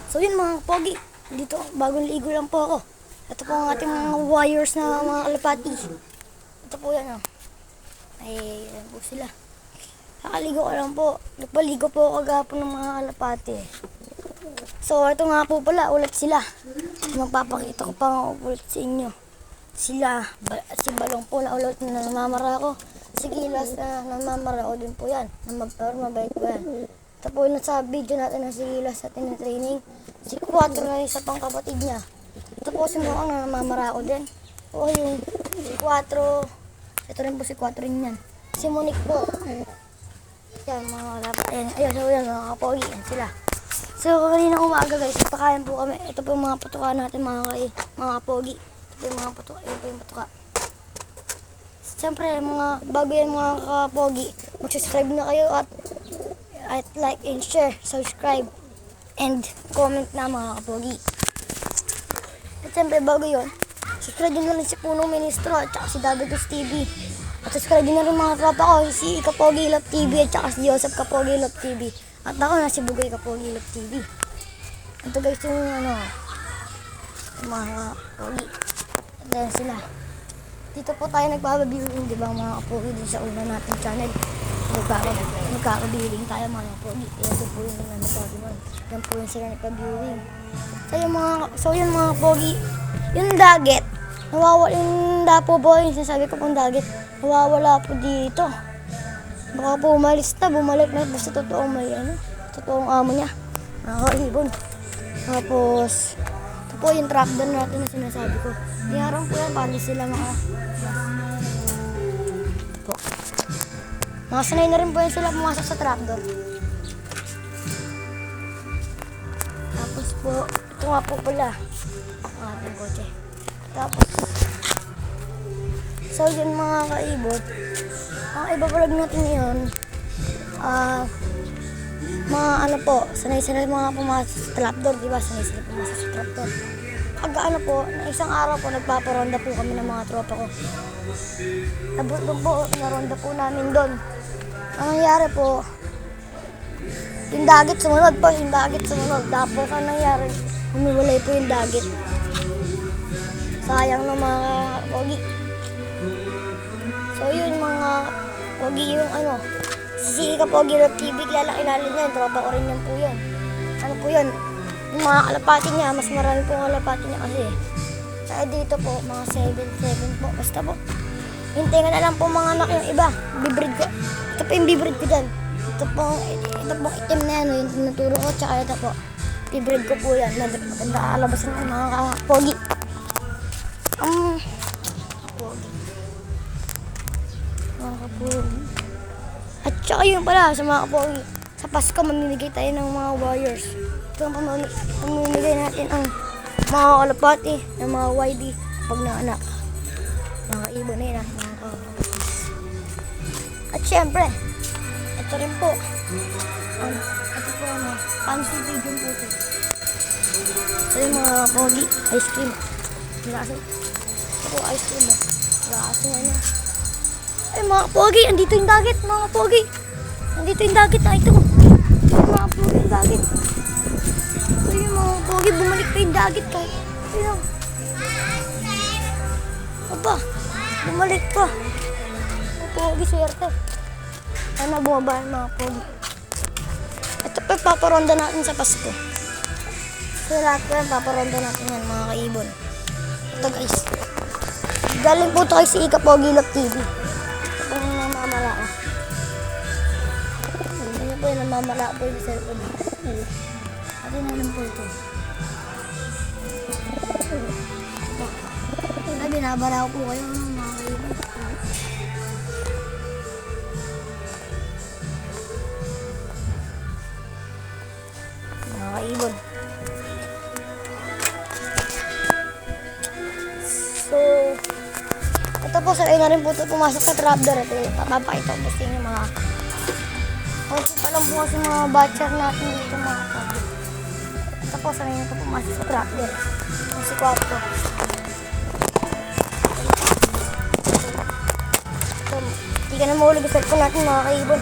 So yun mga pogi, dito bagong ligo lang po ako. Ito po ang ating mga wires na mga kalapati. Ito po yan oh. Ay, yan po sila. Nakaligo ko lang po. Nagpaligo po ako kagapon ng mga kalapati. So ito nga po pala, ulit sila. Magpapakita ko pa nga ulit sa inyo. Sila, si Balong po na ulit na namamara ko. Si Gilas na namamara ko din po yan. Mabait po yan. Ito po yung sa video natin na si Gilas sa training. Si 4 na isa pang kapatid niya. Ito po si Muang na namamara ko din. O yung si 4. Ito rin po si 4 rin yan. Si Monique po. Yan mga kalapa. Ayun, so yan mga kapogi. Yan sila. So kanina umaga guys, pakain po kami. Ito po yung mga patuka natin mga kapogi. Ito po yung mga patuka. Ito po yung patuka. Siyempre bago yan mga kapogi, mag-subscribe na kayo at like and share, subscribe and comment na mga kapogi. At siyempre bago yun, subscribe nyo na rin si Punong Ministro at saka si Davidos TV. At subscribe nyo na rin mga tropa ko, si Kapogi Love TV at saka si Joseph Kapogi Love TV. At ako na si Bugay Kapogi Love TV. Ito guys yung mga kapogi. At yan sila. Dito po tayo nagpapabiling, di ba mga kapogi, din sa una natin channel. Magkakabiling tayo mga kapogi. Ito po yung nagpapabiling. Yan po yung sila nagpabiling. So yung mga kapogi, yung dagat, nawawala yung dapo po, yung sinasabi ko pong dagat, nawawala po dito. Baka po umalis na, bumalik na basta totoong totoong amo niya. Ibon. Tapos, ito po yung trapdoor natin na sinasabi ko. Diharang po yan, paano sila ito po. Mga sanay na rin po yan sila pumasok sa trapdoor. Tapos po, ito nga po pala ang ating kotse. Tapos, so yun mga kaibot, ang ibabalag natin ngayon, mga sanay sila mga pumasok sa trapdoor, diba? Sanay sila pumasok sa trapdoor. Na isang araw po, nagpaparonda po kami ng mga tropa ko. Tapos doon po, naronda po namin doon. Ang nangyari po, yung dagit sumunod. Tapos ang nangyari, humiwalay po yung dagit. Sayang ng mga pogi. So yun mga pogi yung si Kapogi Love TV, kilala kinalin niya, tropa ko rin yan po yun. Po yun, yung mga kalapati niya, mas marami po kalapati niya kasi. Kaya dito po, mga 7 po, basta po. Hintayin na lang po mga anak yung iba, bibreed ko. Ito po yung bibreed ko dyan. Ito po itim na yan, yung tinuturo ko, tsaka ito po. Bibreed ko po yan, maganda kalabasan ng mga kapogi. Mga kapogi. At saka yun pala sa mga kapogi, sa Pasko mamimigay tayo ng mga wires. Ito ang pamimigay natin ang mga kalapati, ng mga YD pag naanak. Mga kaibon na yun mga kapogi. At syempre, ito rin po. Ito po fancy video po ito. So yung mga kapogi, ice cream. Ito po ice cream mo. Ay mga pogi, andito yung dagat mga pogi. Andito yung dagat na ito. Mga pogi yung dagat. Ito yung mga pogi, bumalik pa yung dagat kahit. Ayun. Aba, bumalik pa. Mga pogi, swerte. Ano bumaba yung mga pogi. Ito pa paparonda natin sa Pasko. So lahat pa yan, paparonda natin yan mga kaibon. Ito guys. Galing po ito kay si Kapogi Love TV. Ito po yung namamala ko. Ito po yung namamala po yung cellphone. Ito na lang po ito. Ay, binabara ko po kayo mga kaibon. Mga kaibon. So, ito po, sanay na rin po ito pumasok sa trapdoor. Ito, papapakita ko po sa inyo mga okay pa lang po kasi mga batcher natin dito mga kapatid. Ito po, sanay na ito pumasok sa trapdoor. Yung si 4. Ito, hindi ka na mahulog yung cellphone natin mga kaibon.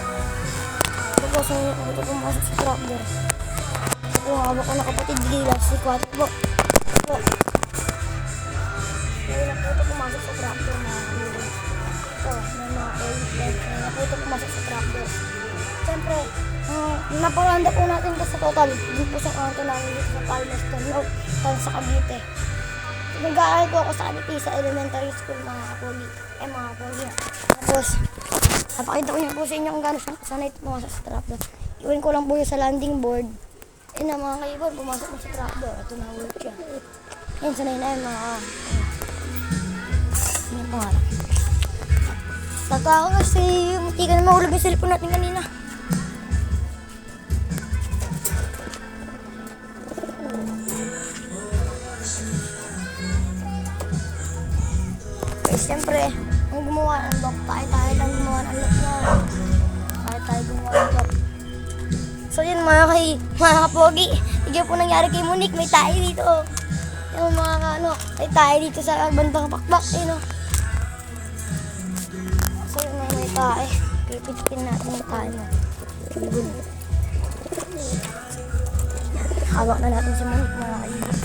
Ito po, sanay na ito pumasok sa trapdoor. Ito Yung hawak ko na kapatid, gilas si 4 po. Po. Ngayon na po ito pumasok sa tractor mga kaibigan. Ito, may mga oil leg. Ngayon na po ito pumasok sa tractor. Siyempre, napalanda po natin ito sa total. Hindi po sa kanto namin dito sa Palmerston, no? Sa Cavite. Nag-aaral po ako sa Cavite sa elementary school mga kapogi. Mga kapogi. Tapos, napakita ko niyo po sa inyo kung gano'n siyang kasanay ito pumasok sa trapdoor. Iwan ko lang po yun sa landing board. Yun na mga kaibigan, pumasok mo sa trapdoor. Ito na work siya. Yan, sanay na yun mga Yan yung pangarap. Taka ako kasi hindi ka na mahulog yung cellphone natin kanina. Siyempre, ang gumawa ng lock, tayo lang gumawa ng lock na. Tayo gumawa ng lock. So yun mga kapogi, hindi po nangyari kay Monique, may tayo dito. Yung mga may tayo dito sa bandang pakbak, no. So yun may tayo. Pipitipin natin yung tayo mo. Hawak na natin si Monique mga kaibigan.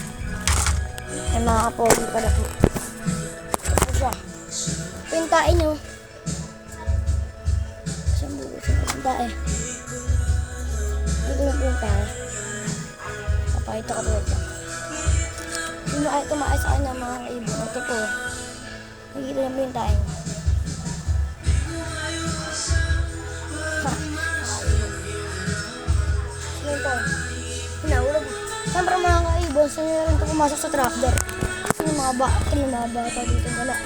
May mga kapogi pala po. Pintain nyo. Saan buo sa pintain? Dito na pintain. Papakita ko po ito. Hindi ay tumaas sa kanya mga kaibigan. Ito po. Nakikita na pintain. Ha. Ito. Hinahulog. Siyempre mga kaibigan, saan nyo na rin ito pumasok sa trapdoor? Yung mga bata dito wala.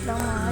Lang mga